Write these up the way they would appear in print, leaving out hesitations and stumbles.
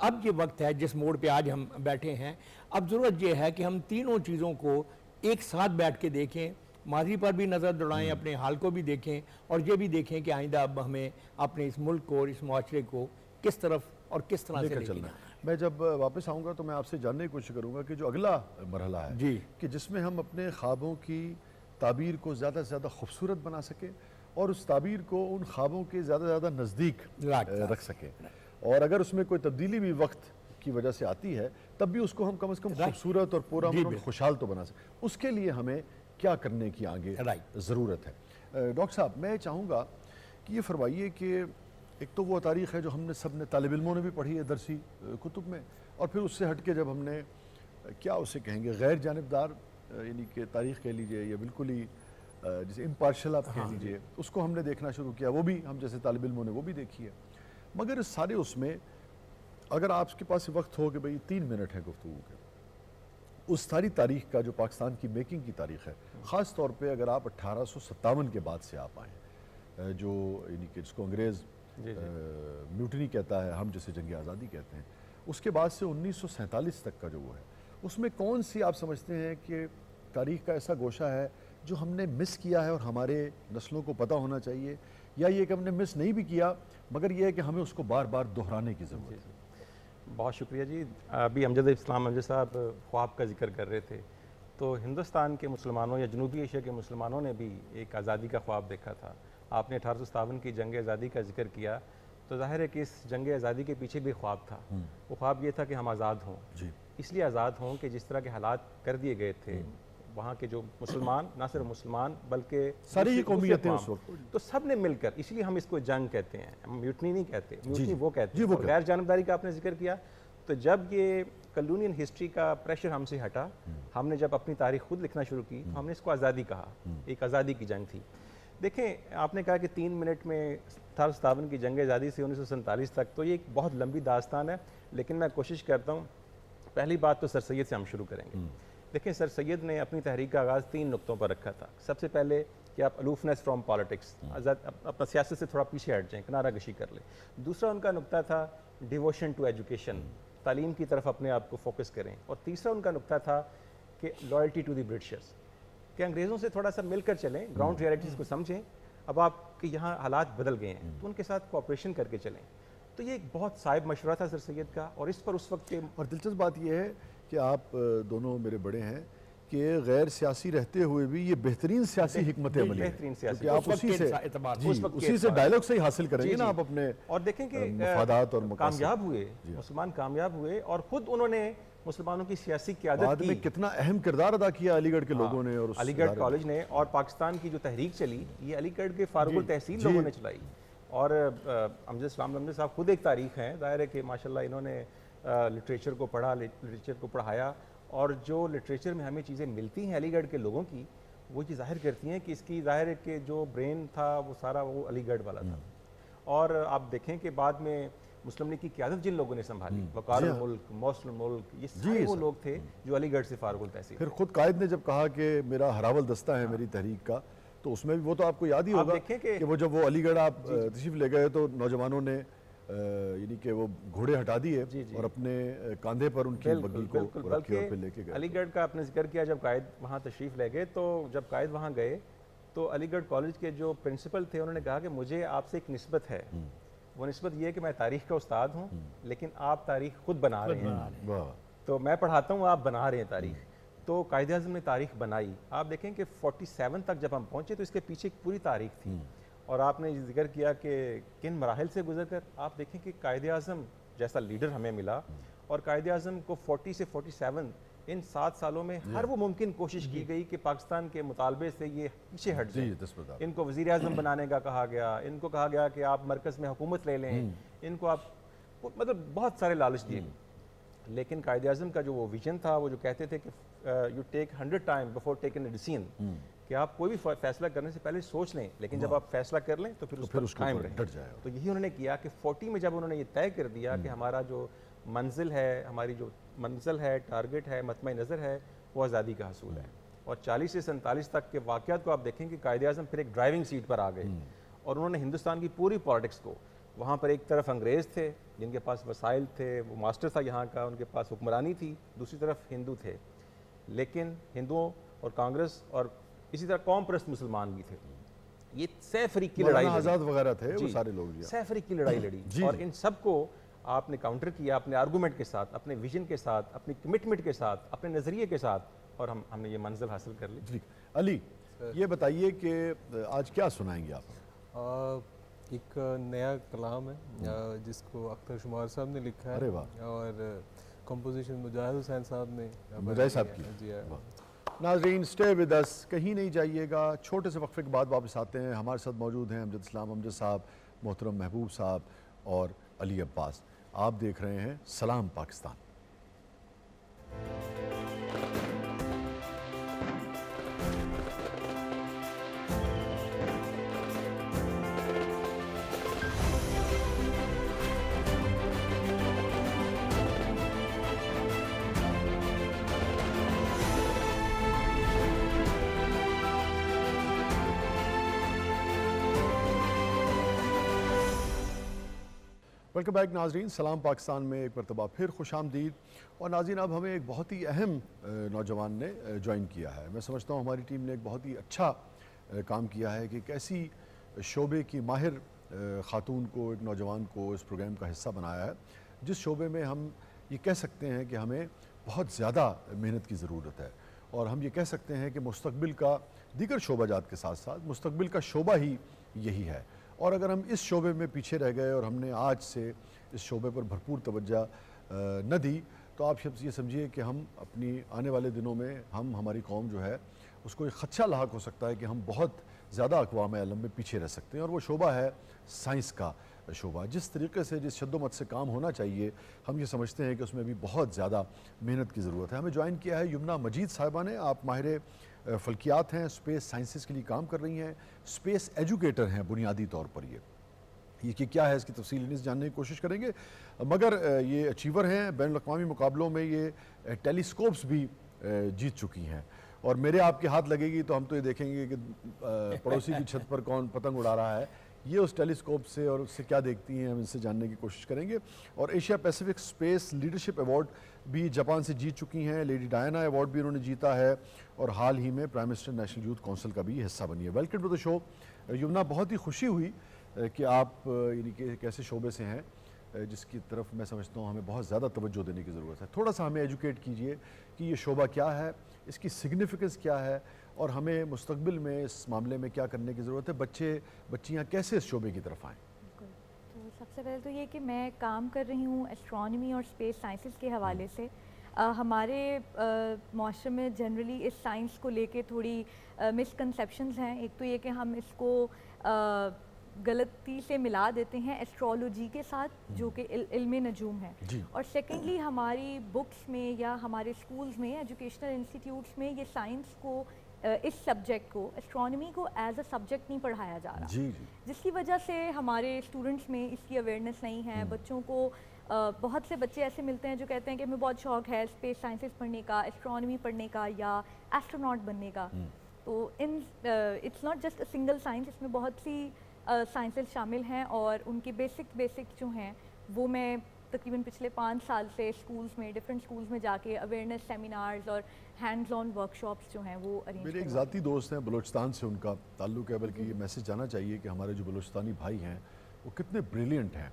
اب یہ وقت ہے جس موڑ پہ آج ہم بیٹھے ہیں، اب ضرورت یہ ہے کہ ہم تینوں چیزوں کو ایک ساتھ بیٹھ کے دیکھیں، ماضی پر بھی نظر دوڑائیں، اپنے حال کو بھی دیکھیں، اور یہ بھی دیکھیں کہ آئندہ اب ہمیں اپنے اس ملک کو اور اس معاشرے کو کس طرف اور کس طرح لے سے کر لے چلنا جانا ہے۔ میں جب واپس آؤں گا تو میں آپ سے جاننے کی کوشش کروں گا کہ جو اگلا مرحلہ ہے جی کہ جس میں ہم اپنے خوابوں کی تعبیر کو زیادہ سے زیادہ خوبصورت بنا سکیں اور اس تعبیر کو ان خوابوں کے زیادہ سے زیادہ نزدیک رکھ سکیں، اور اگر اس میں کوئی تبدیلی بھی وقت کی وجہ سے آتی ہے تب بھی اس کو ہم کم از کم خوبصورت اور پورا خوشحال تو بنا سکیں۔ اس کے لیے ہمیں کیا کرنے کی آگے ضرورت ہے؟ ڈاکٹر صاحب میں چاہوں گا کہ یہ فرمائیے کہ ایک تو وہ تاریخ ہے جو ہم نے سب نے طالب علموں نے بھی پڑھی ہے درسی کتب میں، اور پھر اس سے ہٹ کے جب ہم نے کیا اسے کہیں گے غیر جانبدار یعنی کہ تاریخ کہہ لیجئے یا بالکل ہی جسے امپارشل آپ کہہ لیجئے، اس کو ہم نے دیکھنا شروع کیا، وہ بھی ہم جیسے طالب علموں نے وہ بھی دیکھی ہے۔ مگر اس سارے اس میں اگر آپ کے پاس وقت ہو کہ بھئی 3 منٹ ہے گفتگو کے، اس ساری تاریخ کا جو پاکستان کی میکنگ کی تاریخ ہے، خاص طور پہ اگر آپ 1857 کے بعد سے آپ آئیں، جو یعنی کہ جس کو انگریز میوٹنی کہتا ہے، ہم جسے جنگ آزادی کہتے ہیں، اس کے بعد سے 1947 تک کا جو وہ ہے، اس میں کون سی آپ سمجھتے ہیں کہ تاریخ کا ایسا گوشہ ہے جو ہم نے مس کیا ہے اور ہمارے نسلوں کو پتہ ہونا چاہیے، یا یہ کہ ہم نے مس نہیں بھی کیا مگر یہ ہے کہ ہمیں اس کو بار بار دہرانے کی ضرورت ہے؟ بہت شکریہ جی۔ ابھی امجد صاحب خواب کا ذکر کر رہے تھے، تو ہندوستان کے مسلمانوں یا جنوبی ایشیا کے مسلمانوں نے بھی ایک آزادی کا خواب دیکھا تھا۔ آپ نے 1857 کی جنگ آزادی کا ذکر کیا، تو ظاہر ہے کہ اس جنگ آزادی کے پیچھے بھی خواب تھا۔ وہ خواب یہ تھا کہ ہم آزاد ہوں، اس لیے آزاد ہوں کہ جس طرح کے حالات کر دیے گئے تھے وہاں کے جو مسلمان، نہ صرف مسلمان بلکہ ساری قومیتیں اس وقت، تو سب نے مل کر، اس لیے ہم اس کو جنگ کہتے ہیں، ہم میوٹنی نہیں کہتے، میوٹنی وہ کہتے ہیں۔ غیر جانبداری کا آپ نے ذکر کیا، تو جب یہ کلونین ہسٹری کا پریشر ہم سے ہٹا، ہم نے جب اپنی تاریخ خود لکھنا شروع کی تو ہم نے اس کو آزادی کہا، ایک آزادی کی جنگ تھی۔ دیکھیں آپ نے کہا کہ 3 منٹ میں 1857 کی جنگ آزادی سے 1947 تک، تو یہ ایک بہت لمبی داستان ہے، لیکن میں کوشش کرتا ہوں پہلی بات تو سر سید سے ہم شروع کریں گے۔ دیکھیں سر سید نے اپنی تحریک کا آغاز 3 نقطوں پر رکھا تھا۔ سب سے پہلے کہ آپ الوفنس فرام پالیٹکس، اپنا سیاست سے تھوڑا پیچھے ہٹ جائیں، کنارہ کشی کر لیں۔ دوسرا ان کا نقطہ تھا ڈیووشن ٹو ایجوکیشن، تعلیم کی طرف اپنے آپ کو فوکس کریں۔ اور تیسرا ان کا نقطہ تھا کہ لائلٹی ٹو دی برٹشرز، کہ انگریزوں سے تھوڑا سا مل کر چلیں، گراؤنڈ ریئلٹیز کو سمجھیں، اب آپ کے یہاں حالات بدل گئے ہیں تو ان کے ساتھ کوآپریشن کر کے چلیں۔ تو یہ ایک بہت صائب مشورہ تھا سر سید کا، اور اس پر اس وقت کے اور دلچسپ بات یہ ہے کہ آپ دونوں میرے بڑے ہیں کہ غیر سیاسی رہتے ہوئے بھی یہ بہترین سیاسی حکمت عملی ہے، کیونکہ آپ اسی سے ڈائیلاگ سے ہی حاصل کریں گے نا آپ اپنے اور دیکھیں کہ مفادات اور مقاصد۔ کامیاب ہوئے، مسلمان کامیاب ہوئے، اور خود انہوں نے مسلمانوں کی سیاسی قیادت بعد میں کی۔ کتنا اہم کردار ادا کیا علی گڑھ کے لوگوں نے، اور علی گڑھ کالج نے، اور پاکستان کی جو تحریک چلی یہ علی گڑھ کے فاروق التحصیل لوگوں نے چلائی۔ اور امجد صاحب خود ایک تاریخ ہیں، ظاہر ہے کہ ماشاءاللہ انہوں نے لٹریچر کو پڑھا، لٹریچر کو پڑھایا، اور جو لٹریچر میں ہمیں چیزیں ملتی ہیں علی گڑھ کے لوگوں کی، وہ یہ ظاہر کرتی ہیں کہ اس کی ظاہر ہے کہ جو برین تھا وہ سارا وہ علی گڑھ والا تھا۔ اور آپ دیکھیں کہ بعد میں مسلم لیگ کی قیادت جن لوگوں نے سنبھالی، وقار الملک، موصل الملک، یہ سارے وہ لوگ تھے جو علی گڑھ سے فارغ التحصیل۔ پھر خود قائد نے جب کہا کہ میرا ہراول دستہ ہے میری تحریک کا، تو اس میں بھی وہ تو آپ کو یاد ہی ہوگا کہ وہ جب وہ علی گڑھ آپ تشریف لے گئے تو نوجوانوں نے یعنی کہ وہ گھوڑے ہٹا دیے اور اپنے کاندھے پر ان کی بگی کو رکھی اور پھر لے کے گئے۔ علی گڑھ کا آپ نے ذکر کیا، جب قائد وہاں تشریف لے گئے تو جب قائد وہاں گئے تو علی گڑھ کالج کے جو پرنسپل تھے انہوں نے کہا کہ مجھے آپ سے ایک نسبت ہے، وہ نسبت یہ ہے کہ میں تاریخ کا استاد ہوں لیکن آپ تاریخ خود بنا رہے ہیں، تو میں پڑھاتا ہوں آپ بنا رہے ہیں تاریخ۔ تو قائد اعظم نے تاریخ بنائی۔ آپ دیکھیں کہ 47 تک جب ہم پہنچے تو اس کے پیچھے ایک پوری تاریخ تھی، اور آپ نے ذکر کیا کہ کن مراحل سے گزر کر آپ دیکھیں کہ قائد اعظم جیسا لیڈر ہمیں ملا، اور قائد اعظم کو 40 سے 47 ان 7 سالوں میں ہر وہ ممکن کوشش کی گئی کہ پاکستان کے مطالبے سے یہ پیچھے ہٹ جائے۔ ان کو وزیر اعظم بنانے کا کہا گیا، ان کو کہا گیا کہ آپ مرکز میں حکومت لے لیں، ان کو آپ مطلب بہت سارے لالچ دیے، لیکن قائد اعظم کا جو وہ ویژن تھا، وہ جو کہتے تھے کہ you take 100 time before taking a decision, کہ آپ کوئی بھی فیصلہ کرنے سے پہلے سوچ لیں، لیکن جب آپ فیصلہ کر لیں تو پھر اس پر قائم رہیں۔ تو یہی انہوں نے کیا کہ 40 میں جب انہوں نے یہ طے کر دیا کہ ہمارا جو منزل ہے، ہماری جو منزل ہے، ٹارگٹ ہے، مطمع نظر ہے، وہ آزادی کا حصول ہے۔ اور 40 سے 47 تک کے واقعات کو آپ دیکھیں کہ قائد اعظم پھر ایک ڈرائیونگ سیٹ پر آ گئے، اور انہوں نے ہندوستان کی پوری پالیٹکس کو وہاں پر ایک طرف انگریز تھے جن کے پاس وسائل تھے, وہ ماسٹر تھا یہاں کا, ان کے پاس حکمرانی تھی, دوسری طرف ہندو تھے, لیکن ہندوؤں اور کانگریس اور اسی طرح قوم پرست مسلمان بھی تھے. یہ سہ فریق کی لڑائی مولانا آزاد وغیرہ تھے وہ سارے لوگ. سہ فریق کی لڑائی لڑی اور ان سب کو آپ نے کاؤنٹر کیا اپنے آرگومنٹ کے ساتھ, اپنے ویژن کے ساتھ, اپنی کمٹمنٹ کے ساتھ, اپنے نظریے کے ساتھ, اور ہم نے یہ منزل حاصل کر لی. ٹھیک. علی یہ بتائیے کہ آج کیا سنائیں گے آپ؟ ایک نیا کلام ہے جس کو اختر شمار صاحب نے لکھا ہے. ارے واہ. اور کمپوزیشن مجاہد حسین صاحب نے. مجاہد صاحب کی. جی. ناظرین اسٹے ود اس, کہیں نہیں جائیے گا, چھوٹے سے وقفے کے بعد واپس آتے ہیں. ہمارے ساتھ موجود ہیں امجد اسلام امجد صاحب, محترم محبوب صاحب اور علی عباس. آپ دیکھ رہے ہیں سلام پاکستان. ویلکم بیک ناظرین, سلام پاکستان میں ایک مرتبہ پھر خوش آمدید. اور ناظرین اب ہمیں ایک بہت ہی اہم نوجوان نے جوائن کیا ہے. میں سمجھتا ہوں ہماری ٹیم نے ایک بہت ہی اچھا کام کیا ہے کہ ایک ایسی شعبے کی ماہر خاتون کو, ایک نوجوان کو اس پروگرام کا حصہ بنایا ہے جس شعبے میں ہم یہ کہہ سکتے ہیں کہ ہمیں بہت زیادہ محنت کی ضرورت ہے, اور ہم یہ کہہ سکتے ہیں کہ مستقبل کا دیگر شعبہ جات کے ساتھ ساتھ مستقبل کا شعبہ ہی یہی ہے. اور اگر ہم اس شعبے میں پیچھے رہ گئے اور ہم نے آج سے اس شعبے پر بھرپور توجہ نہ دی تو آپ یہ سمجھیے کہ ہم اپنی آنے والے دنوں میں ہماری قوم جو ہے اس کو ایک خدشہ لاحق ہو سکتا ہے کہ ہم بہت زیادہ اقوام عالم میں پیچھے رہ سکتے ہیں. اور وہ شعبہ ہے سائنس کا شعبہ. جس طریقے سے جس شد و مت سے کام ہونا چاہیے ہم یہ سمجھتے ہیں کہ اس میں بھی بہت زیادہ محنت کی ضرورت ہے. ہمیں جوائن کیا ہے یمنا مجید صاحبہ نے. آپ ماہر فلکیات ہیں, اسپیس سائنسز کے لیے کام کر رہی ہیں, اسپیس ایجوکیٹر ہیں بنیادی طور پر. یہ کہ کیا ہے اس کی تفصیل نہیں جاننے کی کوشش کریں گے, مگر یہ اچیور ہیں. بین الاقوامی مقابلوں میں یہ ٹیلیسکوپس بھی جیت چکی ہیں. اور میرے آپ کے ہاتھ لگے گی تو ہم تو یہ دیکھیں گے کہ پڑوسی کی چھت پر کون پتنگ اڑا رہا ہے. یہ اس ٹیلیسکوپ سے اور اس سے کیا دیکھتی ہیں ہم ان سے جاننے کی کوشش کریں گے. اور Asia Pacific space leadership award بھی جاپان سے جیت چکی ہیں. لیڈی ڈائنا ایوارڈ بھی انہوں نے جیتا ہے, اور حال ہی میں prime minister national youth council کا بھی حصہ بنی ہے. ویلکم ٹو دا شو یمنا. بہت ہی خوشی ہوئی کہ آپ یعنی کہ ایک ایسے شعبے سے ہیں جس کی طرف میں سمجھتا ہوں ہمیں بہت زیادہ توجہ دینے کی ضرورت ہے. تھوڑا سا ہمیں ایجوکیٹ کیجئے کہ یہ شعبہ کیا ہے, اس کی سگنیفیکنس کیا ہے, اور ہمیں مستقبل میں اس معاملے میں کیا کرنے کی ضرورت ہے. بچیاں کیسے اس شعبے کی طرف آئیں؟ تو سب سے پہلے تو یہ کہ میں کام کر رہی ہوں ایسٹرانومی اور اسپیس سائنسز کے حوالے سے. ہمارے معاشرے میں جنرلی اس سائنس کو لے کے تھوڑی مسکنسیپشنز ہیں. ایک تو یہ کہ ہم اس کو غلطی سے ملا دیتے ہیں ایسٹرولوجی کے ساتھ جو کہ علم نجوم ہے. اور سیکنڈلی ہماری بکس میں یا ہمارے اسکولز میں ایجوکیشنل انسٹیٹیوٹس میں یہ سائنس کو اس سبجیکٹ کو اسٹرانومی کو ایز اے سبجیکٹ نہیں پڑھایا جا رہا, جس کی وجہ سے ہمارے اسٹوڈنٹس میں اس کی اویئرنیس نہیں ہے. بچوں کو بہت سے بچے ایسے ملتے ہیں جو کہتے ہیں کہ ہمیں بہت شوق ہے اسپیس سائنسز پڑھنے کا, اسٹرانومی پڑھنے کا یا ایسٹروناٹ بننے کا. تو it's not just a single science, اس میں بہت سی سائنسز شامل ہیں, اور ان کی بیسک جو ہیں وہ میں تقریباً پچھلے 5 سال سے اسکولز میں ڈفرینٹ اسکولز میں جا کے اویئرنیس سیمینارز اور ہینڈز آن ورک شاپس جو ہیں وہ ارینج. میرے ایک ذاتی دوست ہیں بلوچستان سے, ان کا تعلق ہے, بلکہ یہ میسج جانا چاہیے کہ ہمارے جو بلوچستانی بھائی ہیں وہ کتنے بریلینٹ ہیں.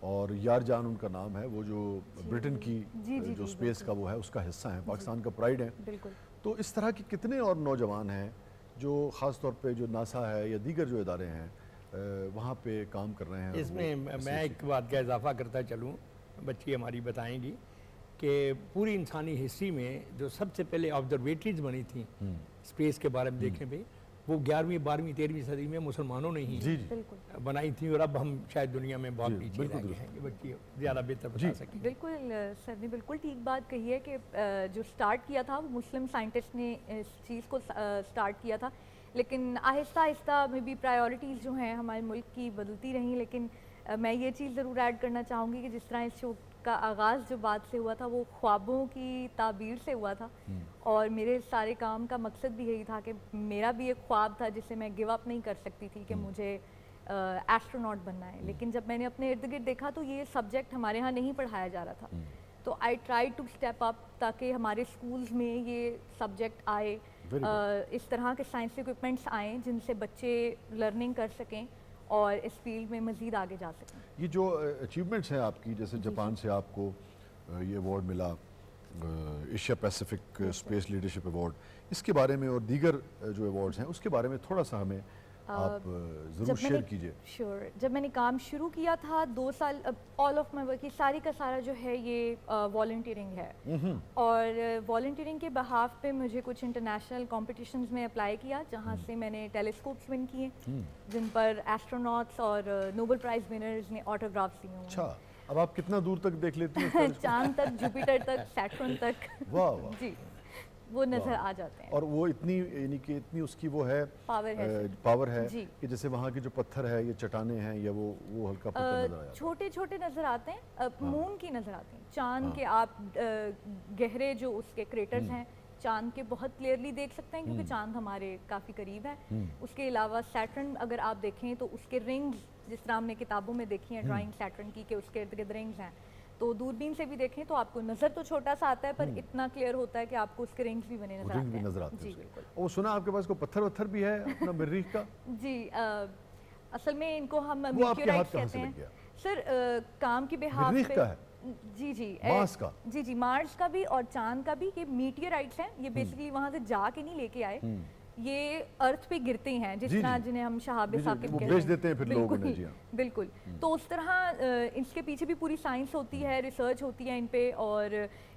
اور یار جان ان کا نام ہے, وہ جو برٹن کی جو اسپیس کا وہ ہے اس کا حصہ ہیں, پاکستان کا پرائیڈ ہیں. بالکل. تو اس طرح کی کتنے اور نوجوان ہیں جو خاص طور پہ جو ناسا ہے یا دیگر جو ادارے ہیں وہاں پہ کام کر رہے ہیں. اس میں میں ایک بات کا اضافہ کرتا چلوں, بچی ہماری بتائیں گی کہ پوری انسانی ہسٹری میں جو سب سے پہلے آبزرویٹریز بنی تھیں اسپیس کے بارے میں دیکھنے پہ, وہ 11ویں 12ویں 13ویں صدی میں مسلمانوں نے ہی بنائی تھیں. اور اب ہم شاید دنیا میں بہت پیچھے رہ گئے ہیں. یہ بچی زیادہ بہتر بتا سکیں. بالکل سر نے بالکل ٹھیک بات کہی ہے کہ جو سٹارٹ کیا تھا وہ مسلم سائنٹسٹ نے اس چیز کو سٹارٹ کیا تھا, لیکن آہستہ آہستہ میں بھی پرائیورٹیز جو ہیں ہمارے ملک کی بدلتی رہیں. لیکن میں یہ چیز ضرور ایڈ کرنا چاہوں گی کہ جس طرح اس شو کا آغاز جو بات سے ہوا تھا وہ خوابوں کی تعبیر سے ہوا تھا, اور میرے سارے کام کا مقصد بھی یہی تھا کہ میرا بھی ایک خواب تھا جسے میں گیو اپ نہیں کر سکتی تھی کہ مجھے ایسٹروناٹ بننا ہے. لیکن جب میں نے اپنے ارد گرد دیکھا تو یہ سبجیکٹ ہمارے ہاں نہیں پڑھایا جا رہا تھا. تو I try to step up تاکہ ہمارے اسکولز میں یہ سبجیکٹ آئے, اس طرح کے سائنس اکوپمنٹس آئیں جن سے بچے لرننگ کر سکیں اور اس فیلڈ میں مزید آگے جا سکیں. یہ جو اچیومنٹس ہیں آپ کی, جیسے جاپان سے آپ کو یہ ایوارڈ ملا, Asia Pacific space leadership award, اس کے بارے میں اور دیگر جو ایوارڈز ہیں اس کے بارے میں تھوڑا سا ہمیں آپ ضرور شیئر کیجئے. شیور. جب میں نے کام شروع کیا تھا 2 سال, آل آف مائی ورک, یہ ساری کا سارا جو ہے یہ والنٹیئرنگ ہے, اور والنٹیئرنگ کے بہاف پہ مجھے کچھ انٹرنیشنل کمپٹیشنز میں اپلائی کیا جہاں سے میں نے ٹیلیسکوپس ون کیے جن پر ایسٹروناٹس اور نوبل پرائز ونرز نے آٹوگرافس دیے ہوئے ہیں. اچھا, اب آپ کتنا دور تک دیکھ لیتی ہیں؟ چاند تک, جوپیٹر تک, سیٹرن تک. واہ واہ. جی, وہ نظر آ جاتے ہیں. اور وہ اتنی, یعنی کہ اتنی اس کی وہ ہے پاور ہے کہ جیسے وہاں کے جو پتھر ہے, یہ چٹانیں ہیں یا وہ ہلکا پتھر نظر آیا, چھوٹے چھوٹے نظر آتے ہیں, مون کی نظر آتے ہیں. چاند کے آپ گہرے جو اس کے کریٹرز ہیں چاند کے بہت کلیئرلی دیکھ سکتے ہیں کیونکہ چاند ہمارے کافی قریب ہے. اس کے علاوہ سیٹرن اگر آپ دیکھیں تو اس کے رنگز, جس طرح ہم نے کتابوں میں دیکھی ہیں ڈرائنگ سیٹرن کی کہ اس کے ارد گرد رنگز ہیں, تو دوربین سے بھی دیکھیں تو آپ کو نظر تو چھوٹا سا آتا ہے پر اتنا کلیئر ہوتا ہے کہ آپ کو اس کے رنگز بھی بنے نظر آتے ہیں. جی بالکل. اور سنا آپ کے پاس کوئی پتھر وتھر بھی ہے اپنا مریخ کا؟ جی, اصل میں ان کو ہم میٹیورائٹس کہتے ہیں سر, کام کی بہاف مریخ پہ. کا ہے؟ جی جی, مارس کا؟ جی جی, مارس کا بھی اور چاند کا بھی. یہ میٹیورائٹس ہیں, یہ بیسیکلی وہاں سے جا کے نہیں لے کے آئے, یہ ارتھ پہ گرتے ہیں جس طرح جنہیں ہم شہاب ثاقب کہتے ہیں, بیچ دیتے ہیں پھر لوگوں نے. جی بالکل. تو اس طرح اس کے پیچھے بھی پوری سائنس ہوتی ہے, ریسرچ ہوتی ہے ان پہ, اور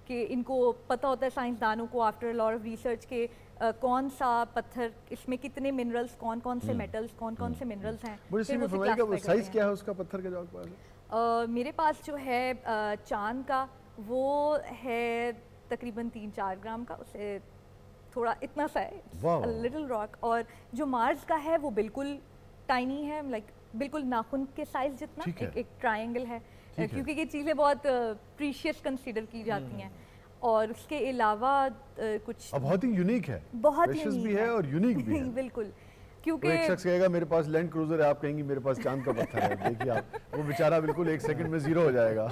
کہ ان کو پتہ ہوتا ہے سائنسدانوں کو آفٹر لاٹ آف ریسرچ کہ کون سا پتھر, اس میں کتنے منرلز, کون کون سے میٹلز, کون کون سے منرلز ہیں. مجھے وہ سائز کیا ہے اس کا پتھر کا جو آپ کے پاس ہے؟ میرے پاس جو ہے چاند کا وہ ہے تقریباً 3-4 گرام کا, اسے تھوڑا اتنا سا ہے, لٹل راک. اور جو مارس کا ہے وہ بالکل ٹائنی ہے, لائک بالکل ناخن کے سائز جتنا, ایک ٹرائنگل ہے, کیونکہ یہ چیزیں بہت پریشیس کنسیڈر کی جاتی ہیں. اور اس کے علاوہ کچھ بہت ہی یونیک ہے, بہت ہی بھی ہے اور یونیک بھی ہے. بالکل, کیونکہ ایک شخص کہے گا میرے پاس لینڈ کروزر ہے, آپ کہیں گی میرے پاس چاند کا پتھر ہے. دیکھیے آپ, وہ بیچارہ بالکل 1 سیکنڈ میں زیرو ہو جائے گا.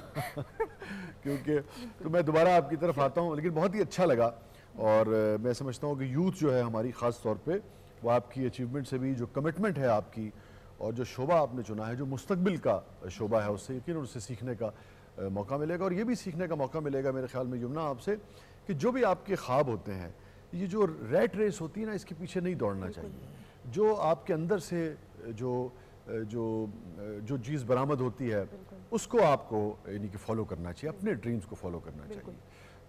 کیونکہ تو میں دوبارہ آپ کی طرف آتا ہوں, لیکن بہت ہی اچھا لگا. اور میں سمجھتا ہوں کہ یوتھ جو ہے ہماری, خاص طور پہ وہ آپ کی اچیومنٹ سے بھی جو کمٹمنٹ ہے آپ کی, اور جو شعبہ آپ نے چنا ہے, جو مستقبل کا شعبہ ہے, اس سے یقیناً اس سے سیکھنے کا موقع ملے گا. اور یہ بھی سیکھنے کا موقع ملے گا میرے خیال میں یمنا آپ سے, کہ جو بھی آپ کے خواب ہوتے ہیں, یہ جو ریٹ ریس ہوتی ہے نا, اس کے پیچھے نہیں دوڑنا چاہیے. جو آپ کے اندر سے جو چیز برآمد ہوتی ہے اس کو آپ کو یعنی کہ فالو کرنا چاہیے, اپنے ڈریمز کو فالو کرنا چاہیے.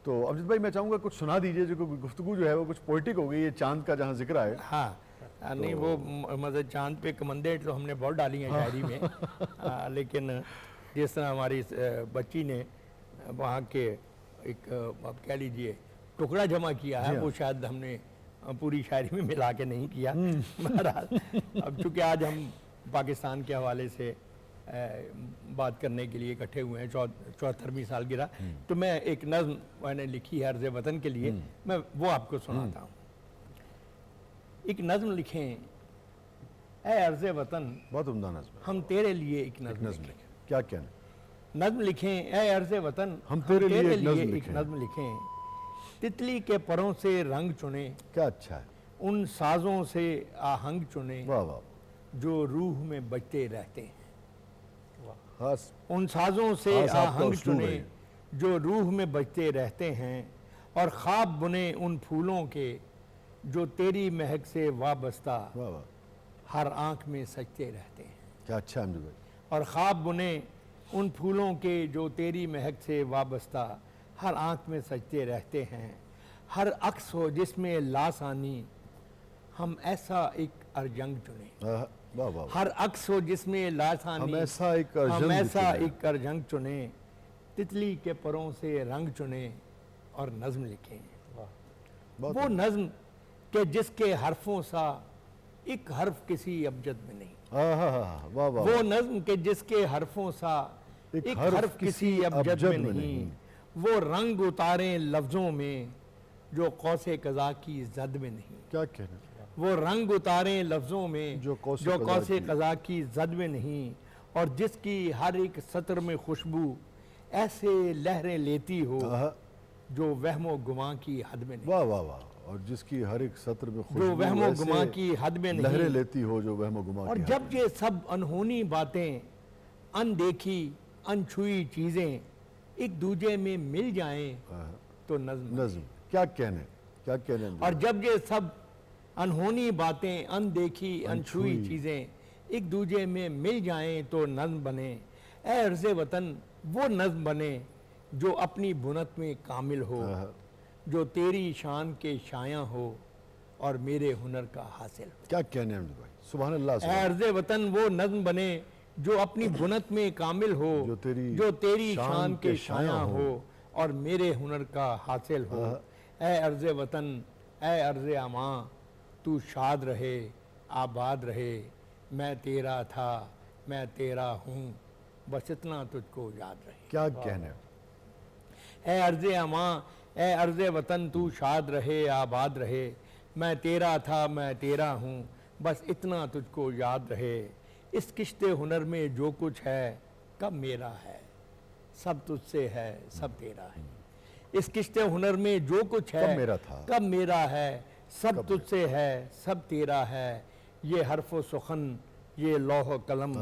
تو امجد بھائی میں چاہوں گا کچھ سنا دیجئے, جو گفتگو جو ہے وہ کچھ پوئٹک ہو گئی, یہ چاند کا جہاں ذکر آئے. ہاں نہیں, وہ مطلب چاند پہ کمندیں تو ہم نے بہت ڈالی ہیں شاعری میں, لیکن جس طرح ہماری بچی نے وہاں کے ایک آپ کہہ لیجئے ٹکڑا جمع کیا ہے, وہ شاید ہم نے پوری شاعری میں ملا کے نہیں کیا. بہرحال اب چونکہ آج ہم پاکستان کے حوالے سے بات کرنے کے لیے اکٹھے ہوئے ہیں, 74ویں سالگرہ, تو میں ایک نظم میں نے لکھی ہے عرض وطن کے لیے, میں وہ آپ کو سناتا ہوں. ایک نظم لکھیں اے عرض وطن, بہت عمدہ نظم ہے, ہم تیرے لیے ایک نظم لکھیں. کیا کہنا, نظم لکھیں اے عرض وطن, ہم تیرے لیے ایک نظم لکھیں. تتلی کے پروں سے رنگ چنیں, کیا اچھا ہے, ان سازوں سے آہنگ چنیں, واہ واہ, جو روح میں بجتے رہتے ہیں. خاص ان سازوں سے آہنگ چنیں جو روح میں بجتے رہتے ہیں, اور خواب بنے ان پھولوں کے جو تیری مہک سے وابستہ ہر آنکھ میں سجتے رہتے ہیں. کیا اچھا ہے امجد بھائی. اور خواب بنے ان پھولوں کے جو تیری مہک سے وابستہ ہر آنکھ میں سجتے رہتے ہیں. ہر عکس ہو جس میں لاسانی, ہم ایسا ایک ارجنگ چنیں. ہر عکس ہو جس میں لاسانی, ہم ایسا ایک ارجنگ چنیں. تتلی کے پروں سے رنگ چنیں اور نظم لکھیں. وہ نظم کہ جس کے حرفوں سا ایک حرف کسی ابجد میں نہیں. وہ نظم کہ جس کے حرفوں سا ایک حرف کسی ابجد میں نہیں. وہ رنگ اتاریں لفظوں میں جو قوس قزح کی زد میں نہیں. کیا کہنا. وہ رنگ اتاریں لفظوں میں جو قوس قضا کی زد میں نہیں، اور جس کی ہر ایک سطر میں خوشبو ایسے لہریں لیتی ہو جو وہم و گمان کی حد میں نہیں۔ واہ واہ واہ، اور جس کی ہر ایک سطر میں جو وہم و ایسے گمان کی حد میں نہیں، لہریں لیتی ہو جو وہم و گمان اور کی حد جب یہ سب انہونی باتیں، اندیکھی انچھوئی چیزیں ایک دوجے میں مل جائیں تو نظم۔ نظم کیا کہنے، کیا کہنے اور جب یہ سب انہونی باتیں، اندیکھی انچھوئی چیزیں ایک دوجے میں مل جائیں تو نظم بنے۔ اے عرض وطن وہ نظم بنے جو اپنی بنت میں کامل ہو، جو تیری شان کے شایاں ہو اور میرے ہنر کا حاصل ہو۔ کیا کہنے امجد بھائی، سبحان اللہ اے سبحان عرض وطن وہ نظم بنے جو اپنی بنت میں کامل ہو، جو تیری شان کے شایاں ہو اور میرے ہنر کا حاصل ہو۔ اے عرض وطن، اے عرض اماں، تو شاد رہے آباد رہے، میں تیرا تھا میں تیرا ہوں، بس اتنا تجھ کو یاد رہے۔ کیا کہنے، اے عرض اماں، اے عرض وطن، تو شاد رہے آباد رہے، میں تیرا تھا میں تیرا ہوں، بس اتنا تجھ کو یاد رہے۔ اس کشت ہنر میں جو کچھ ہے کب میرا ہے، سب تجھ سے ہے سب تیرا ہے۔ اس کشت ہنر میں جو کچھ ہے کب میرا تھا، کب میرا ہے، سب تجھ سے ہے سب تیرا ہے۔ یہ حرف و سخن یہ لوح و قلم،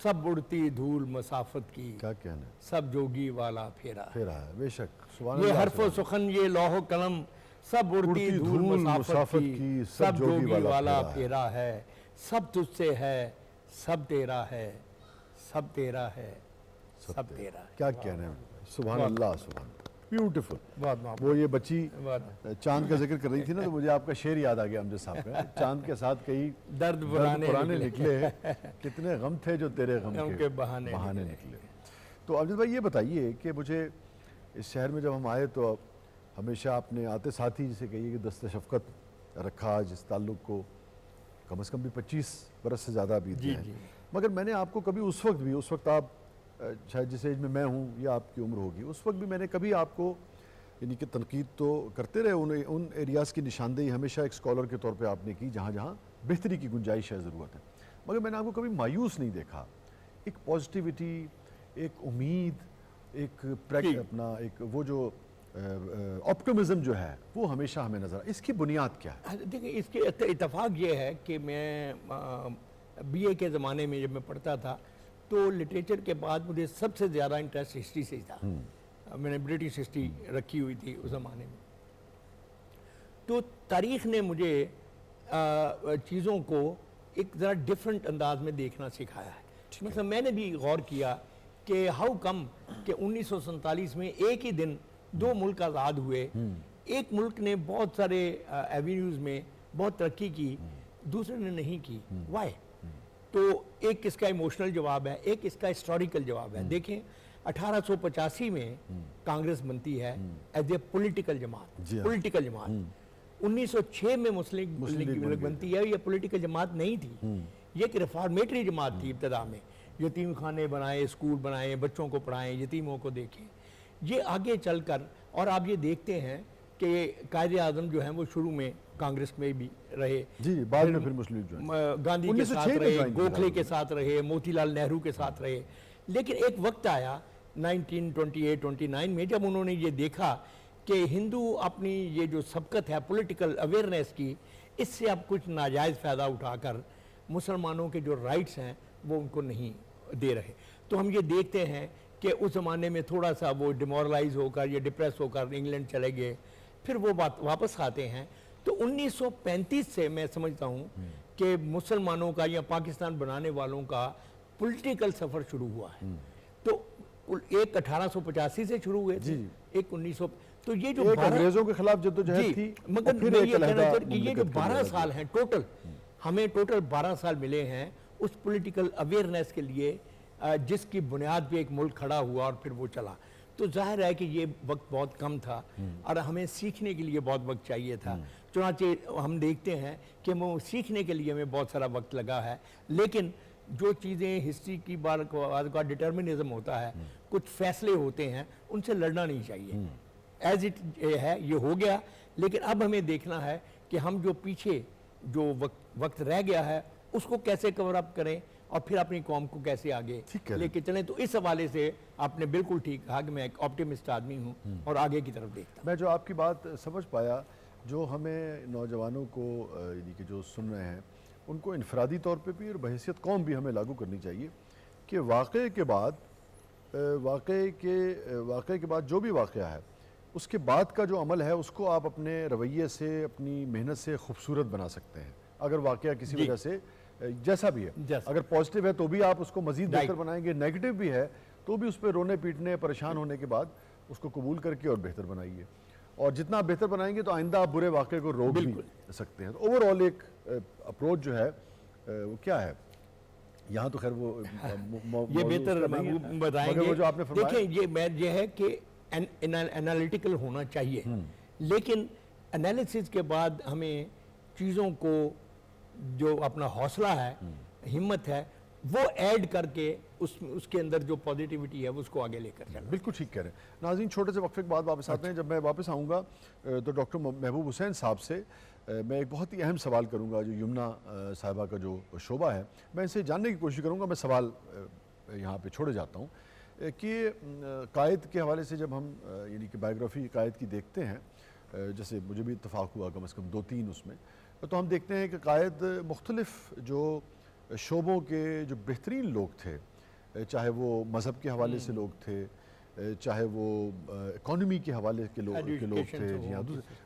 سب اڑتی دھول مسافت کی، کیا کہنے، سب جوگی والا پھیرا ہے۔ پھر ہے بے شک، سبحان یہ اللہ حرف و سخن یہ لوح و قلم، سب اڑتی دھول مسافت کی، سب جوگی والا پھیرا ہے۔ سب تجھ سے ہے سب تیرا ہے، سب تیرا ہے سب تیرا ہے۔ کیا کہنے، سبحان اللہ سبحان اللہ، بیوٹیفل۔ بہت محبت، وہ یہ بچی بہت چاند کا ذکر کر رہی تھی نا، تو مجھے آپ کا شعر یاد آ گیا امجد صاحب کا، چاند کے ساتھ کئی درد پرانے نکلے، کتنے غم تھے جو تیرے غم کے بہانے نکلے۔ تو امجد بھائی یہ بتائیے کہ مجھے اس شہر میں جب ہم آئے تو ہمیشہ اپنے آتے ساتھی جسے کہیے کہ دست شفقت رکھا، جس تعلق کو کم از کم بھی 25 برس سے زیادہ بیت گئے ہیں، مگر میں نے آپ کو کبھی اس وقت آپ شاید جس ایج میں ہوں یا آپ کی عمر ہوگی، اس وقت بھی میں نے کبھی آپ کو یعنی کہ تنقید تو کرتے رہے، ان ایریاز کی نشاندہی ہمیشہ ایک اسکالر کے طور پہ آپ نے کی جہاں جہاں بہتری کی گنجائش ہے، ضرورت ہے، مگر میں نے آپ کو کبھی مایوس نہیں دیکھا۔ ایک پازیٹیوٹی، ایک امید، ایک اپنا ایک وہ جو آپٹمزم جو ہے وہ ہمیشہ ہمیں نظر اس کی بنیاد کیا ہے؟ دیکھیں اس کے اتفاق یہ ہے کہ میں بی اے کے زمانے میں جب میں پڑھتا تھا تو لٹریچر کے بعد مجھے سب سے زیادہ انٹرسٹ ہسٹری سے ہی تھا۔ میں نے برٹش ہسٹری رکھی ہوئی تھی اس زمانے میں، تو تاریخ نے مجھے چیزوں کو ایک ذرا ڈیفرنٹ انداز میں دیکھنا سکھایا ہے۔ مثلا میں نے بھی غور کیا کہ ہاؤ کم کہ 1947 میں ایک ہی دن دو ملک آزاد ہوئے، ایک ملک نے بہت سارے ایوینیوز میں بہت ترقی کی، دوسرے نے نہیں کی، وائی؟ تو ایک اس کا ایموشنل جواب ہے، ایک اس کا ہسٹوریکل جواب ہے۔ دیکھیں 1885 میں کانگریس بنتی ہے ایز اے پولیٹیکل جماعت، 1906 میں مسلم لیگ بنتی ہے، یہ پولیٹیکل جماعت نہیں تھی، یہ ایک ریفارمیٹری جماعت تھی ابتدا میں، یتیم خانے بنائے، اسکول بنائے، بچوں کو پڑھائیں، یتیموں کو دیکھیں۔ یہ آگے چل کر اور آپ یہ دیکھتے ہیں کہ قائد اعظم جو ہیں وہ شروع میں کانگریس میں بھی رہے، جی بعد میں پھر مسلم لیگ گاندھی کے ساتھ رہے، گوکھلے کے ساتھ رہے، موتی لال نہرو کے ساتھ رہے، لیکن ایک وقت آیا 1928-29 میں جب انہوں نے یہ دیکھا کہ ہندو اپنی یہ جو سبقت ہے پولیٹیکل اویئرنیس کی، اس سے اب کچھ ناجائز فائدہ اٹھا کر مسلمانوں کے جو رائٹس ہیں وہ ان کو نہیں دے رہے۔ تو ہم یہ دیکھتے ہیں کہ اس زمانے میں تھوڑا سا وہ ڈیمورلائز ہو کر یا ڈپریس ہو کر انگلینڈ چلے گئے، پھر وہ واپس آتے ہیں۔ تو 1935 سے میں سمجھتا ہوں کہ مسلمانوں کا یا پاکستان بنانے والوں کا پولیٹیکل سفر شروع ہوا ہے۔ تو ایک 1885 سے شروع ہوئے تھے، ایک 1900، تو یہ جو انگریزوں کے خلاف جدوجہد تھی، مگر میں یہ کہنا چاہتا ہوں کہ یہ جو 12 سال ہیں ٹوٹل، ہمیں ٹوٹل 12 سال ملے ہیں اس پولیٹیکل اویئرنیس کے لیے، جس کی بنیاد پہ ایک ملک کھڑا ہوا اور پھر وہ چلا۔ تو ظاہر ہے کہ یہ وقت بہت کم تھا اور ہمیں سیکھنے کے لیے بہت وقت چاہیے تھا، چنانچہ ہم دیکھتے ہیں کہ وہ سیکھنے کے لیے ہمیں بہت سارا وقت لگا ہے، لیکن جو چیزیں ہسٹری کی بار کا ڈٹرمنزم ہوتا ہے، کچھ فیصلے ہوتے ہیں، ان سے لڑنا نہیں چاہیے، ایز اٹ ہے یہ ہو گیا، لیکن اب ہمیں دیکھنا ہے کہ ہم جو پیچھے جو وقت رہ گیا ہے اس کو کیسے کور اپ کریں اور پھر اپنی قوم کو کیسے آگے لے کے چلیں. تو اس حوالے سے آپ نے بالکل ٹھیک کہا کہ میں ایک آپٹیمسٹ آدمی ہوں اور آگے کی طرف دیکھتا ہوں. میں جو آپ کی بات سمجھ پایا، جو ہمیں نوجوانوں کو یعنی کہ جو سن رہے ہیں ان کو انفرادی طور پہ بھی اور بحیثیت قوم بھی ہمیں لاگو کرنی چاہیے کہ واقعے کے بعد جو بھی واقعہ ہے اس کے بعد کا جو عمل ہے اس کو آپ اپنے رویے سے، اپنی محنت سے خوبصورت بنا سکتے ہیں. اگر واقعہ کسی وجہ سے جیسا بھی ہے، اگر پازیٹیو ہے تو بھی آپ اس کو مزید بہتر بنائیں گے، نیگیٹو بھی ہے تو بھی اس پہ رونے پیٹنے پریشان ہونے کے بعد اس کو قبول کر کے اور بہتر بنائیے. اور جتنا آپ بہتر بنائیں گے تو آئندہ آپ برے واقعے کو روک بھی سکتے ہیں. تو اوور آل ایک اپروچ جو ہے وہ کیا ہے یہاں تو خیر وہ یہ بہتر بتائیں گے. جو آپ نے فرمایا دیکھیں یہ ہے کہ انالیٹیکل ہونا چاہیے، لیکن انالیسس کے بعد ہمیں چیزوں کو جو اپنا حوصلہ ہے، ہمت ہے، وہ ایڈ کر کے اس کے اندر جو پازیٹیوٹی ہے اس کو آگے لے کر جانا. بالکل ٹھیک کہہ رہے ہیں. ناظرین چھوٹے سے وقفے کے بعد واپس آتے ہیں. جب میں واپس آؤں گا تو ڈاکٹر محبوب حسین صاحب سے میں ایک بہت ہی اہم سوال کروں گا جو یمنا صاحبہ کا جو شعبہ ہے میں ان سے جاننے کی کوشش کروں گا. میں سوال یہاں پہ چھوڑے جاتا ہوں کہ قائد کے حوالے سے جب ہم یعنی کہ بایوگرافی قائد کی دیکھتے ہیں، جیسے مجھے بھی اتفاق ہوا کم از کم 2-3 اس میں، تو ہم دیکھتے ہیں کہ قائد مختلف جو شعبوں کے جو بہترین لوگ تھے، چاہے وہ مذہب کے حوالے سے لوگ تھے، چاہے وہ اکانومی کے حوالے کے لوگ تھے، جی ہاں،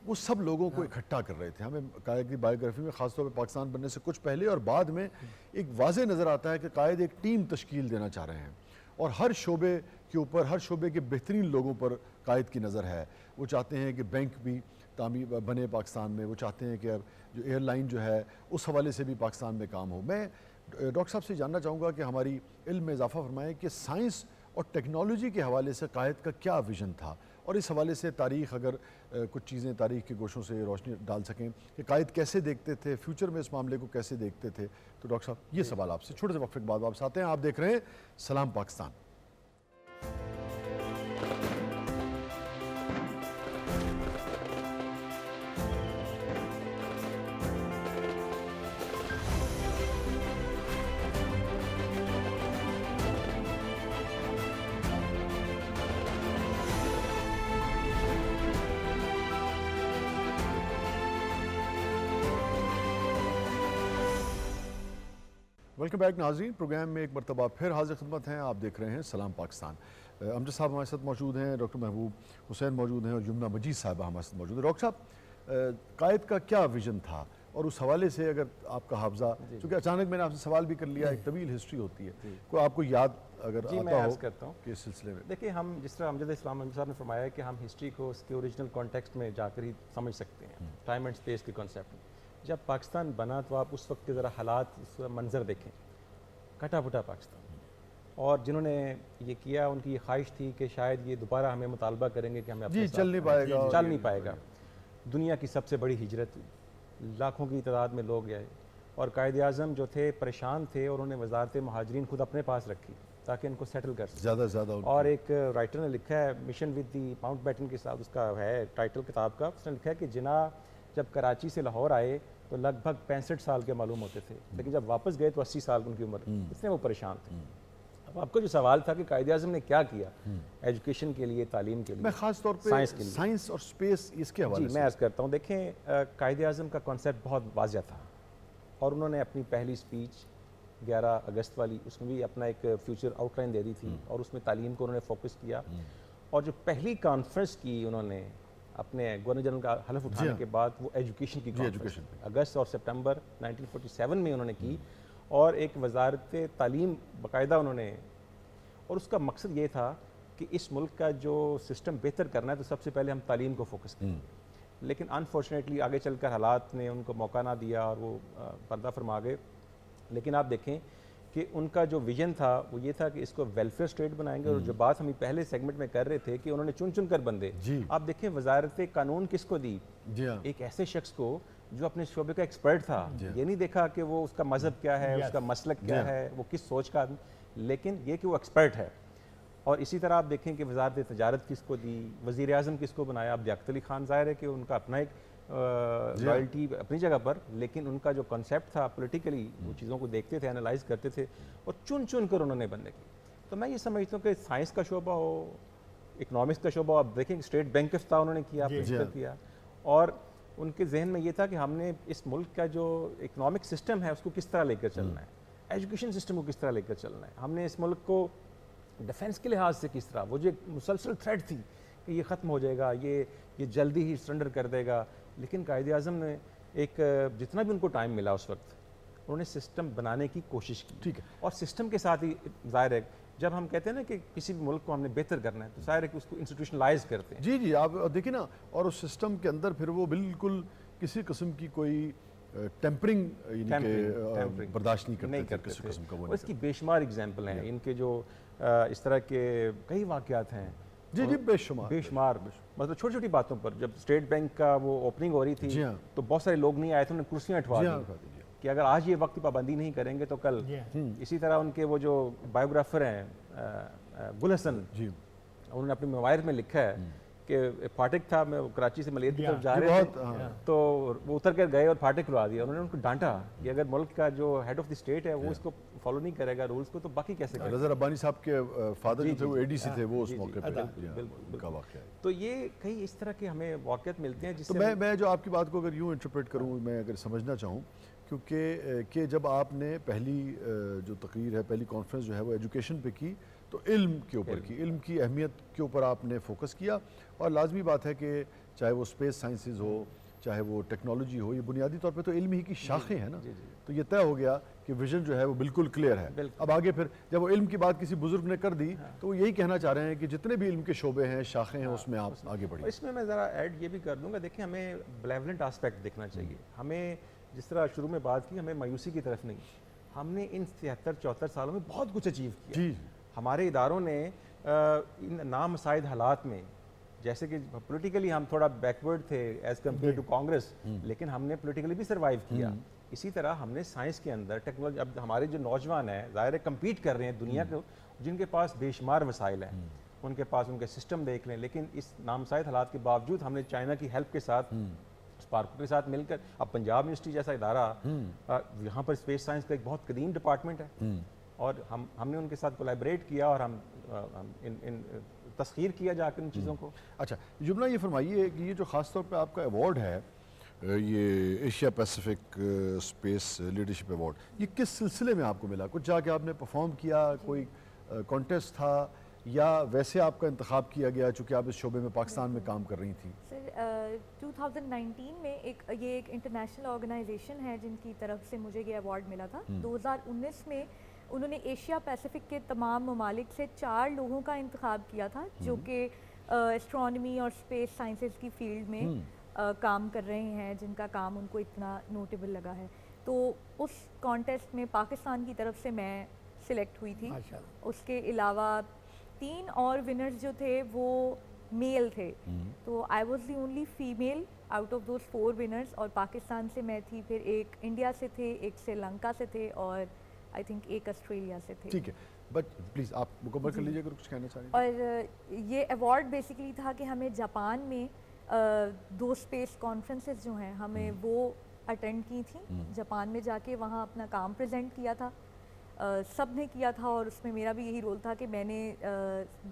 وہ سب لوگوں کو اکٹھا کر رہے تھے. ہمیں قائد کی بایوگرافی میں خاص طور پہ پاکستان بننے سے کچھ پہلے اور بعد میں ایک واضح نظر آتا ہے کہ قائد ایک ٹیم تشکیل دینا چاہ رہے ہیں اور ہر شعبے کے اوپر، ہر شعبے کے بہترین لوگوں پر قائد کی نظر ہے. وہ چاہتے ہیں کہ بینک بھی تعمیر بنے پاکستان میں، وہ چاہتے ہیں کہ جو ایئر لائن جو ہے اس حوالے سے بھی پاکستان میں کام ہو. میں ڈاکٹر صاحب سے جاننا چاہوں گا کہ ہماری علم میں اضافہ فرمائیں کہ سائنس اور ٹیکنالوجی کے حوالے سے قائد کا کیا ویژن تھا، اور اس حوالے سے تاریخ، اگر کچھ چیزیں تاریخ کے گوشوں سے روشنی ڈال سکیں کہ قائد کیسے دیکھتے تھے، فیوچر میں اس معاملے کو کیسے دیکھتے تھے. تو ڈاکٹر صاحب یہ سوال آپ سے چھوٹے سے وقفے کے بعد واپس آتے ہیں. آپ دیکھ رہے ہیں سلام پاکستان. ویلکم بیک ناظرین، پروگرام میں ایک مرتبہ پھر حاضر خدمت ہیں. آپ دیکھ رہے ہیں سلام پاکستان. امجد صاحب ہمارے ساتھ موجود ہیں، ڈاکٹر محبوب حسین موجود ہیں اور یمنا مجید صاحبہ ہمارے ساتھ موجود ہیں. ڈاکٹر صاحب، قائد کا کیا ویژن تھا اور اس حوالے سے اگر آپ کا حافظہ، چونکہ اچانک میں نے آپ سے سوال بھی کر لیا، ایک طویل ہسٹری ہوتی ہے، کوئی آپ کو یاد اگر آتا ہو کرتا ہوں کہ اس سلسلے میں. دیکھیں، ہم جس طرح امجد اسلام صاحب نے فرمایا کہ ہم ہسٹری کو اس کے اوریجنل کانٹیکسٹ میں جا کر ہی سمجھ سکتے ہیں، ٹائم اینڈ اسپیس کے کانسیپٹ میں. جب پاکستان بنا تو آپ اس وقت کے ذرا حالات، اس منظر دیکھیں، کٹا پٹا پاکستان. اور جنہوں نے یہ کیا ان کی یہ خواہش تھی کہ شاید یہ دوبارہ ہمیں مطالبہ کریں گے کہ ہمیں اپنے چل نہیں پائے گا. دنیا کی سب سے بڑی ہجرت، لاکھوں کی تعداد میں لوگ گئے، اور قائد اعظم جو تھے پریشان تھے اور انہوں نے وزارت مہاجرین خود اپنے پاس رکھی تاکہ ان کو سیٹل کر سکیں زیادہ سے زیادہ. اور ایک رائٹر نے لکھا ہے، mission with the Mountbatten کے ساتھ اس کا ہے ٹائٹل کتاب کا، اس نے لکھا ہے کہ جناح جب کراچی سے لاہور آئے تو لگ بھگ 65 سال کے معلوم ہوتے تھے، لیکن جب واپس گئے تو 80 سال ان کی عمر، اس میں وہ پریشان تھے. اب آپ کا جو سوال تھا کہ قائد اعظم نے کیا کیا ایجوکیشن کے لیے، تعلیم کے لیے، میں خاص طور پہ سائنس اور اسپیس اس کے حوالے سے میں عرض کرتا ہوں. دیکھیں، قائد اعظم کا کانسیپٹ بہت واضح تھا اور انہوں نے اپنی پہلی اسپیچ 11 اگست والی، اس میں بھی اپنا ایک فیوچر آؤٹ لائن دے دی تھی اور اس میں تعلیم کو انہوں نے فوکس کیا. اور جو پہلی کانفرنس کی انہوں نے اپنے گورنر جنرل کا حلف اٹھانے کے بعد، وہ ایجوکیشن کی کانفرنس اگست اور سپٹمبر 1947 میں انہوں نے کی، اور ایک وزارت تعلیم باقاعدہ انہوں نے، اور اس کا مقصد یہ تھا کہ اس ملک کا جو سسٹم بہتر کرنا ہے تو سب سے پہلے ہم تعلیم کو فوکس کریں. لیکن انفارچونیٹلی آگے چل کر حالات نے ان کو موقع نہ دیا اور وہ پردہ فرما گئے. لیکن آپ دیکھیں کہ ان کا جو ویژن تھا وہ یہ تھا کہ اس کو ویلفیئر اسٹیٹ بنائیں گے. اور جو بات ہم پہلے سیگمنٹ میں کر رہے تھے کہ انہوں نے چن چن کر بندے، آپ دیکھیں وزارت قانون کس کو دی؟ ایک ایسے شخص کو جو اپنے شعبے کا ایکسپرٹ تھا. یہ نہیں دیکھا کہ وہ اس کا مذہب کیا ہے، اس کا مسلک کیا ہے، وہ کس سوچ کا، لیکن یہ کہ وہ ایکسپرٹ ہے. اور اسی طرح آپ دیکھیں کہ وزارت تجارت کس کو دی، وزیر اعظم کس کو بنایا؟ اب لیاقت علی خان، ظاہر ہے کہ ان کا اپنا ایک لائلٹی اپنی جگہ پر، لیکن ان کا جو کنسیپٹ تھا پولیٹیکلی وہ چیزوں کو دیکھتے تھے، انالائز کرتے تھے اور چن چن کر انہوں نے بندے کی. تو میں یہ سمجھتا ہوں کہ سائنس کا شعبہ ہو، اکنامکس کا شعبہ ہو، آپ دیکھیں اسٹیٹ بینک افتتاح انہوں نے کیا، پرنسپل کیا، اور ان کے ذہن میں یہ تھا کہ ہم نے اس ملک کا جو اکنامک سسٹم ہے اس کو کس طرح لے کر چلنا ہے، ایجوکیشن سسٹم کو کس طرح لے کر چلنا ہے، ہم نے اس ملک کو ڈیفنس کے لحاظ سے کس طرح، وہ جو ایک مسلسل تھریٹ تھی کہ یہ ختم ہو جائے گا، یہ جلدی ہی سرنڈر کر دے گا، لیکن قائد اعظم نے ایک جتنا بھی ان کو ٹائم ملا اس وقت انہوں نے سسٹم بنانے کی کوشش کی. ٹھیک ہے. اور سسٹم کے ساتھ ہی ظاہر ہے جب ہم کہتے ہیں نا کہ کسی بھی ملک کو ہم نے بہتر کرنا ہے تو ظاہر ہے کہ اس کو انسٹیٹیوشنلائز کرتے ہیں. جی آپ دیکھیں نا، اور اس سسٹم کے اندر پھر وہ بالکل کسی قسم کی کوئی ٹیمپرنگ برداشت نہیں کرتے کسی قسم کا. وہ اس کی بے شمار اگزامپل ہیں ان کے جو اس طرح کے کئی واقعات ہیں. جی بے شمار مطلب چھوٹی چھوٹی باتوں پر جب اسٹیٹ بینک کا وہ اوپننگ ہو رہی تھی تو بہت سارے لوگ نہیں آئے تھے، انہوں نے کرسیاں اٹھوا دی کہ اگر آج یہ وقت کی پابندی نہیں کریں گے تو کل. اسی طرح ان کے وہ جو بایوگرافر ہیں گل حسن، انہوں نے اپنے مواہر میں لکھا ہے کہ پھاٹک تھا، میں کراچی سے ملیر کی طرف جا رہے تھے تو وہ اتر کر گئے اور پھاٹک کھلوا دیا. انہوں نے ان کو ڈانٹا کہ اگر ملک کا جو ہیڈ آف دی اسٹیٹ ہے وہ اس کو فالو نہیں کرے گا رولز کو تو باقی کیسے کرے گا. رضا ربانی صاحب کے فادر جو تھے وہ ADC تھے، وہ اس موقع پہ کا واقعہ ہے. تو یہ کئی اس طرح کے ہمیں واقعات ملتے ہیں جس تو میں جو آپ کی بات کو اگر یوں انٹرپریٹ کروں، میں اگر سمجھنا چاہوں، کیونکہ کہ جب آپ نے پہلی جو تقریر ہے، پہلی کانفرنس جو ہے وہ ایجوکیشن پہ کی تو علم کے اوپر کی، علم کی اہمیت کے اوپر آپ نے فوکس کیا. اور لازمی بات ہے کہ چاہے وہ اسپیس سائنسز ہو، چاہے وہ ٹیکنالوجی ہو، یہ بنیادی طور پہ تو علم ہی کی شاخیں ہیں نا. تو یہ طے ہو گیا کہ ویژن جو ہے وہ بالکل کلیئر ہے. اب آگے پھر جب وہ علم کی بات کسی بزرگ نے کر دی تو وہ یہی کہنا چاہ رہے ہیں کہ جتنے بھی علم کے شعبے ہیں، شاخیں ہیں، اس میں آپ آگے بڑھیں. اس میں ذرا ایڈ یہ بھی کر دوں گا، دیکھیں ہمیں بیلیولنٹ آسپیکٹ دیکھنا چاہیے. ہمیں جس طرح شروع میں بات کی، ہمیں مایوسی کی طرف نہیں. ہم نے ان 73-74 سالوں میں بہت کچھ اچیو کیا. ہمارے اداروں نے ان نامساعد حالات میں، جیسے کہ پولیٹیکلی ہم تھوڑا بیکورڈ تھے ایز کمپیئر ٹو کانگریس، لیکن ہم نے پولیٹیکلی بھی سروائیو کیا. اسی طرح ہم نے سائنس کے اندر ٹیکنالوجی، اب ہمارے جو نوجوان ہیں ظاہر ہے کمپیٹ کر رہے ہیں دنیا کو، جن کے پاس بے شمار وسائل ہیں، ان کے پاس ان کے سسٹم دیکھ لیں، لیکن اس نامسائد حالات کے باوجود ہم نے چائنا کی ہیلپ کے ساتھ، اسپارکو کے ساتھ مل کر، اب پنجاب یونیورسٹی جیسا ادارہ، یہاں پر اسپیس سائنس کا ایک بہت قدیم ڈپارٹمنٹ ہے، اور ہم نے ان کے ساتھ کولیبریٹ کیا اور ہم تسخیر کیا جا کر ان چیزوں کو. اچھا جملہ یہ فرمائیے کہ یہ جو خاص طور پہ آپ کا ایوارڈ ہے، یہ Asia Pacific space leadership award, یہ کس سلسلے میں آپ کو ملا؟ کچھ جا کے آپ نے پرفارم کیا، کوئی کانٹیسٹ تھا، یا ویسے آپ کا انتخاب کیا گیا چونکہ آپ اس شعبے میں پاکستان میں کام کر رہی تھیں؟ سر 2019 میں یہ ایک انٹرنیشنل آرگنائزیشن ہے جن کی طرف سے مجھے یہ ایوارڈ ملا تھا. 2019 میں انہوں نے ایشیا پیسیفک کے تمام ممالک سے 4 لوگوں کا انتخاب کیا تھا جو کہ اسٹرانومی اور اسپیس سائنسز کی فیلڈ میں کام کر رہے ہیں، جن کا کام ان کو اتنا نوٹیبل لگا ہے. تو اس کانٹیسٹ میں پاکستان کی طرف سے میں سلیکٹ ہوئی تھی. اس کے علاوہ 3 اور ونرز جو تھے وہ میل تھے، تو I was the only female out of those 4 winners, اور پاکستان سے میں تھی، پھر ایک انڈیا سے تھے، ایک سری لنکا سے تھے، اور آئی تھنک ایک آسٹریلیا سے تھے. ٹھیک ہے، بٹ پلیز آپ مکمل کر لیجیے اگر کچھ کہنا چاہیں. اور یہ ایوارڈ بیسیکلی تھا کہ ہمیں جاپان میں 2 اسپیس کانفرنسز جو ہیں ہمیں وہ اٹینڈ کی تھیں. جاپان میں جا کے وہاں اپنا کام پریزنٹ کیا تھا، سب نے کیا تھا، اور اس میں میرا بھی یہی رول تھا کہ میں نے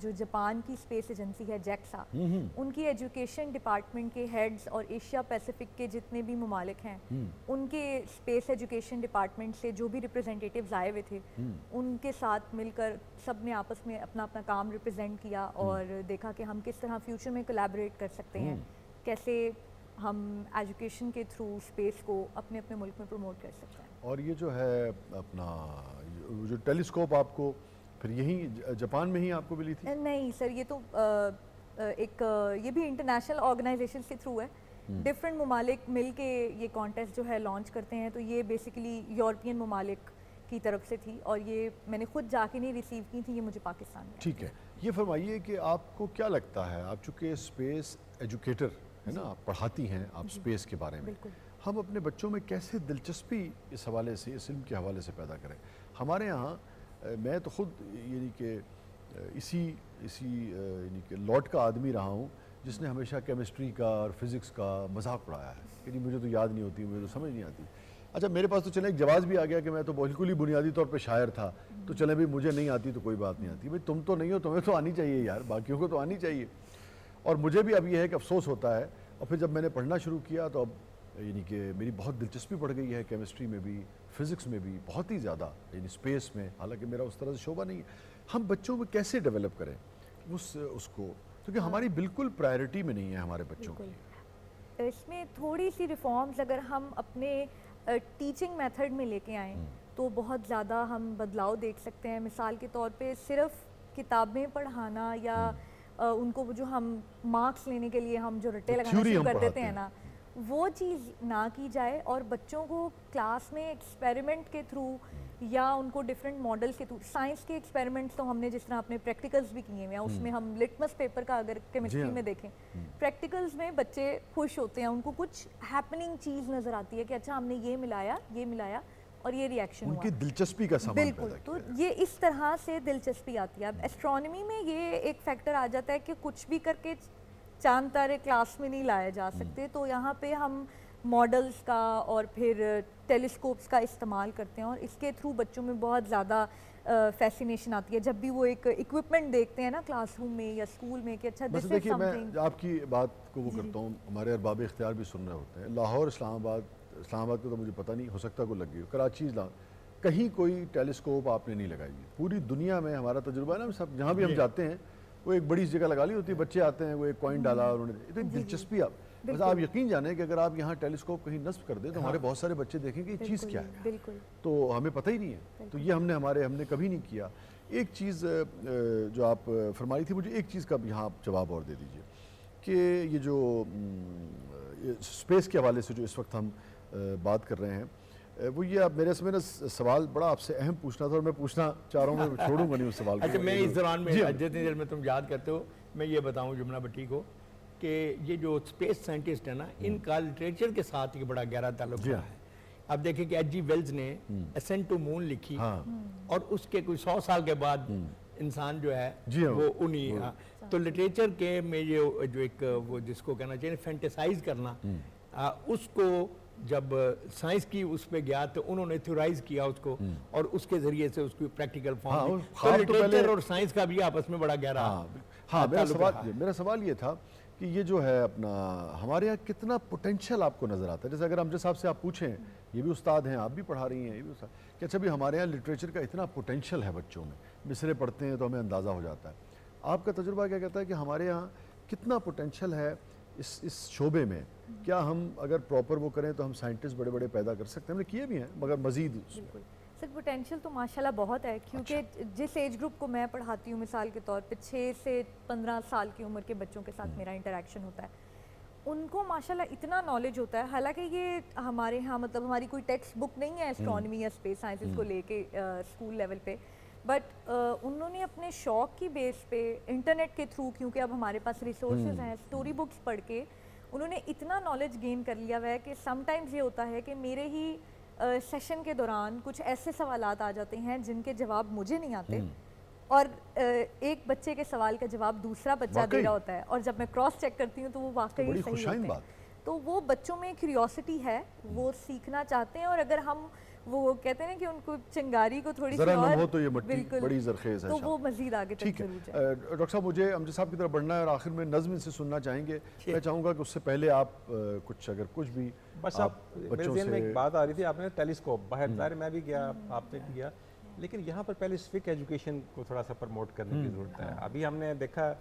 جو جاپان کی اسپیس ایجنسی ہے جیکسا، ان کی ایجوکیشن ڈپارٹمنٹ کے ہیڈز اور ایشیا پیسیفک کے جتنے بھی ممالک ہیں ان کے اسپیس ایجوکیشن ڈپارٹمنٹ سے جو بھی ریپرزینٹیٹیوز آئے ہوئے تھے ان کے ساتھ مل کر سب نے آپس میں اپنا اپنا کام ریپرزینٹ کیا اور دیکھا کہ ہم کس طرح فیوچر میں کولیبریٹ کر سکتے ہیں، کیسے ہم ایجوکیشن کے تھرو اسپیس کو اپنے اپنے ملک میں پروموٹ کر سکتے ہیں. اور یہ جو ہے اپنا جو ٹیلیسکوپ آپ کو پھر یہیں جاپان میں ہی آپ کو ملی تھی؟ نہیں سر، یہ تو ایک یہ بھی انٹرنیشنل آرگنائزیشن کے تھرو ہے. ڈفرینٹ ممالک مل کے یہ کانٹیسٹ جو ہے لانچ کرتے ہیں، تو یہ بیسیکلی یورپین ممالک کی طرف سے تھی، اور یہ میں نے خود جا کے نہیں ریسیو کی تھی، یہ مجھے پاکستان میں. ٹھیک ہے، یہ فرمائیے کہ آپ کو کیا لگتا ہے، آپ چونکہ اسپیس ایجوکیٹر ہے نا، آپ پڑھاتی ہیں آپ اسپیس کے بارے میں، ہم اپنے بچوں میں کیسے دلچسپی اس حوالے سے، اس علم کے حوالے سے پیدا کریں؟ ہمارے یہاں میں تو خود یعنی کہ اسی یعنی کہ لوٹ کا آدمی رہا ہوں جس نے ہمیشہ کیمسٹری کا اور فزکس کا مذاق اڑایا ہے کہ نہیں مجھے تو یاد نہیں ہوتی, مجھے تو سمجھ نہیں آتی. اچھا میرے پاس تو چلیں ایک جواز بھی آ گیا کہ میں تو بالکل ہی بنیادی طور پہ شاعر تھا, تو چلیں بھی مجھے نہیں آتی تو کوئی بات نہیں آتی. بھائی تم تو نہیں ہو, تمہیں تو آنی چاہیے یار, باقیوں کو تو آنی چاہیے. اور مجھے بھی اب یہ ہے کہ افسوس ہوتا ہے, اور پھر جب میں نے پڑھنا شروع کیا تو اب یعنی کہ میری بہت دلچسپی بڑھ گئی ہے کیمسٹری میں بھی, فزکس میں بھی بہت ہی زیادہ, یعنی اسپیس میں, حالانکہ میرا اس طرح سے شعبہ نہیں ہے. ہم بچوں میں کیسے ڈیولپ کریں اس کو, کیونکہ ہماری بالکل پرائرٹی میں نہیں ہے ہمارے بچوں کی. اس میں تھوڑی سی ریفارمز اگر ہم اپنے ٹیچنگ میتھڈ میں لے کے آئیں تو بہت زیادہ ہم بدلاؤ دیکھ سکتے ہیں. مثال کے طور پہ صرف کتابیں پڑھانا یا ان کو جو ہم مارکس لینے کے لیے ہم جو رٹے لگانا شروع کر دیتے ہیں نا, وہ چیز نہ کی جائے, اور بچوں کو کلاس میں ایکسپیریمنٹ کے تھرو یا ان کو ڈفرینٹ ماڈلس کے تھرو, سائنس کے ایکسپیریمنٹس تو ہم نے جس طرح اپنے پریکٹیکلز بھی کیے ہوئے ہیں, اس میں ہم لٹمس پیپر کا اگر کیمسٹری میں دیکھیں, پریکٹیکلز میں بچے خوش ہوتے ہیں, ان کو کچھ ہیپننگ چیز نظر آتی ہے کہ اچھا ہم نے یہ ملایا اور یہ ریئیکشن ہوا. ان کی دلچسپی کا سامان پیدا بالکل, تو یہ اس طرح سے دلچسپی آتی ہے. اب ایسٹرونومی میں یہ ایک فیکٹر آ جاتا ہے کہ کچھ بھی کر کے چاند تارے کلاس میں نہیں لائے جا سکتے, تو یہاں پہ ہم ماڈلز کا اور پھر ٹیلیسکوپس کا استعمال کرتے ہیں, اور اس کے تھرو بچوں میں بہت زیادہ فیسینیشن آتی ہے جب بھی وہ ایک اکوپمنٹ دیکھتے ہیں نا کلاس روم میں یا اسکول میں کہ اچھا دس از دیکھیے میں سمتھنگ. آپ کی بات کو وہ کرتا ہوں, ہمارے ارباب اختیار بھی سن رہے ہوتے ہیں. لاہور اسلام آباد کو تو مجھے پتہ نہیں, ہو سکتا کوئی لگ گئی ہو, کراچی کہیں کوئی ٹیلیسکوپ آپ نے نہیں لگائی ہے. پوری دنیا میں ہمارا تجربہ ہے نا, سب جہاں بھی ہم جاتے ہیں وہ ایک بڑی جگہ لگا لی ہوتی ہے, بچے آتے ہیں وہ ایک کوائن ڈالا اور انہوں نے اتنی دلچسپی. بس آپ یقین جانیں کہ اگر آپ یہاں ٹیلیسکوپ کہیں نصب کر دیں تو ہمارے بہت سارے بچے دیکھیں کہ یہ چیز کیا ہے, تو ہمیں پتہ ہی نہیں ہے. تو یہ ہم نے کبھی نہیں کیا. ایک چیز جو آپ فرمائی تھی, مجھے ایک چیز کا یہاں آپ جواب اور دے دیجئے کہ یہ جو اسپیس کے حوالے سے جو اس وقت ہم بات کر رہے ہیں, وہ یہ اب میرے سوال بڑا آپ سے اہم پوچھنا تھا, اور میں پوچھنا چاہ رہا ہوں, میں چھوڑوں گا نہیں اس سوال کو. اچھا میں اس دوران میں جتنی دیر میں تم یاد کرتے ہو میں یہ بتاؤں جمنا بھٹی کو کہ یہ جو اسپیس سائنٹسٹ ہیں نا, ان کا لٹریچر کے ساتھ یہ بڑا گہرا تعلق رہا ہے. اب دیکھیں کہ ایچ جی ویلز نے اسینٹ ٹو مون لکھی, اور اس کے کوئی 100 سال کے بعد انسان جو ہے وہ انہی, تو لٹریچر کے میں یہ جو ایک وہ جس کو کہنا چاہیے فینٹیسائز کرنا, اس کو جب سائنس کی اس پہ گیا تو انہوں نے تھیورائز کیا اس کو, اور اس کے ذریعے سے اس کی پریکٹیکل فارم, تو لٹریچر اور سائنس کا بھی آپس میں بڑا گہرا. ہاں میرا سوال یہ تھا کہ یہ جو ہے اپنا ہمارے یہاں کتنا پوٹینشیل آپ کو نظر آتا ہے. جیسے اگر امجد صاحب سے آپ پوچھیں, یہ بھی استاد ہیں, آپ بھی پڑھا رہی ہیں, یہ بھی استاد, کہ اچھا بھی ہمارے یہاں لٹریچر کا اتنا پوٹینشیل ہے بچوں میں, مصرے پڑھتے ہیں تو ہمیں اندازہ ہو جاتا ہے. آپ کا تجربہ کیا کہتا ہے کہ ہمارے یہاں کتنا پوٹینشیل ہے اس شعبے میں؟ کیا ہم اگر پراپر وہ کریں تو ہم سائنٹسٹ بڑے بڑے پیدا کر سکتے ہیں؟ ہم نے کیے بھی ہیں مگر مزید. بالکل سر, پوٹینشیل تو ماشاءاللہ بہت ہے, کیونکہ جس ایج گروپ کو میں پڑھاتی ہوں, مثال کے طور پہ 6 سے 15 سال کی عمر کے بچوں کے ساتھ میرا انٹریکشن ہوتا ہے, ان کو ماشاءاللہ اتنا نالج ہوتا ہے. حالانکہ یہ ہمارے ہاں مطلب ہماری کوئی ٹیکسٹ بک نہیں ہے ایسٹرونومی یا اسپیس سائنسز کو لے کے اسکول لیول پہ, بٹ انہوں نے اپنے شوق کی بیس پہ انٹرنیٹ کے تھرو, کیونکہ اب ہمارے پاس ریسورسز ہیں, اسٹوری بکس پڑھ کے انہوں نے اتنا نالج گین کر لیا ہوا ہے کہ سم ٹائمز یہ ہوتا ہے کہ میرے ہی سیشن کے دوران کچھ ایسے سوالات آ جاتے ہیں جن کے جواب مجھے نہیں آتے, اور ایک بچے کے سوال کا جواب دوسرا بچہ دے رہا ہوتا ہے, اور جب میں کراس چیک کرتی ہوں تو وہ واقعی صحیح ہوتے ہیں. تو وہ بچوں میں کیوریوسٹی ہے, وہ سیکھنا چاہتے ہیں, اور اگر ہم وہ کہتے ہیں کہ ان کو چنگاری کو تھوڑی سی اور ہو تو یہ مٹی بڑی زرخیز ہے, تو وہ مزید آگے تک ضرور جائے. ڈاکٹر صاحب مجھے امجد صاحب کی طرف بڑھنا ہے, اور آخر میں نظم سے سننا چاہیں گے. میں چاہوں گا کہ اس سے پہلے آپ کچھ بھی بس آپ میرے ذہن میں ایک بات آ رہی تھی, آپ نے ٹیلیسکوپ, باہر ظاہر میں بھی گیا, آپ نے بھی گیا, لیکن یہاں پر پہلے سوک ایجوکیشن کو تھوڑا سا پروموٹ کرنے کی ضرورت ہے. ابھی ہم نے دیکھا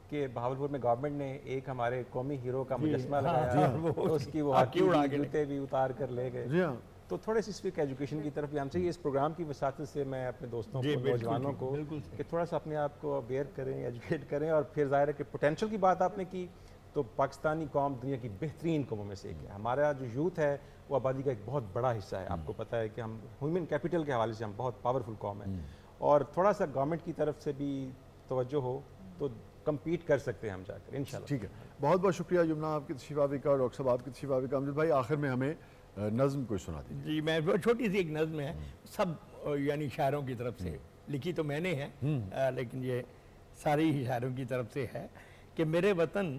کہ بہاولپور میں گورنمنٹ نے ایک ہمارے قومی ہیرو کا مجسمہ لگایا, تو اس کی وہ ہاکی جوتے بھی اتار کر لے گئے. تو تھوڑے سی سوک ایجوکیشن کی طرف بھی ہم چاہیے. اس پروگرام کی وساطت سے میں اپنے دوستوں کو, نوجوانوں کو, کہ تھوڑا سا اپنے آپ کو اویئر کریں, ایجوکیٹ کریں. اور پھر ظاہر ہے کہ پوٹینشیل کی بات آپ نے کی, تو پاکستانی قوم دنیا کی بہترین قوموں میں سے ایک ہے. ہمارا جو یوتھ ہے وہ آبادی کا ایک بہت بڑا حصہ ہے. آپ کو پتہ ہے کہ ہم ہیومن کیپٹل کے حوالے سے ہم بہت پاورفل قوم ہیں, اور تھوڑا سا گورنمنٹ کی طرف سے بھی توجہ ہو تو کمپیٹ کر سکتے ہیں ہم جا کر انشاءاللہ. ٹھیک ہے, بہت بہت شکریہ یمنا آپ کی تشریف آوری کا, اور ڈاکٹر صاحب آپ کی تشریف آوری کا. امجد بھائی آخر میں ہمیں نظم کوئی سنا دیجیے. جی میں چھوٹی سی ایک نظم ہے, سب یعنی شاعروں کی طرف سے لکھی تو میں نے ہے, لیکن یہ ساری ہی شاعروں کی طرف سے ہے کہ میرے وطن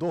2